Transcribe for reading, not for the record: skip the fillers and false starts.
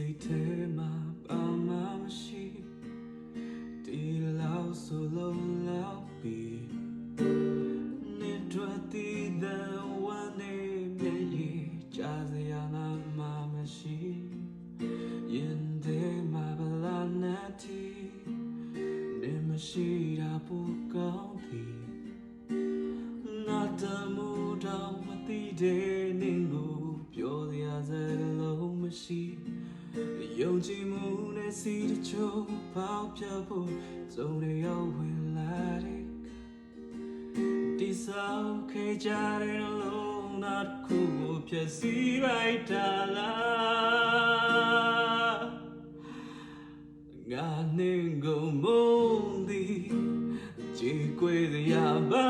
စိတ်ထဲမှာဘာမှမရှိဒီလောက်ဆိုလုံးလောက်ပြီးနေတွေ့တဲ့ဝမ်းနေမြေကြီးကြားစရာနာမှမရှိရင်ထဲမှာဘလာနာတီနေမရှိတာပိုကောင်းသည်ငါတမှုတော့မသိတဲ့နေကိုပြောစရာစကားလုံးမရှိယုံကြည်မှုနဲ့စီတချို့ပေါက်ပြဖို့စုံတွေရောက်ဝင်လာတဲ့ဒီဆောက်ခေကြတဲ့လုံးနာတစ်ခုကိုဖြည့်စည်းလိုက်တာလားငါနဲ့ကိုမုန်းသည်ကြေကွေစရာဘာ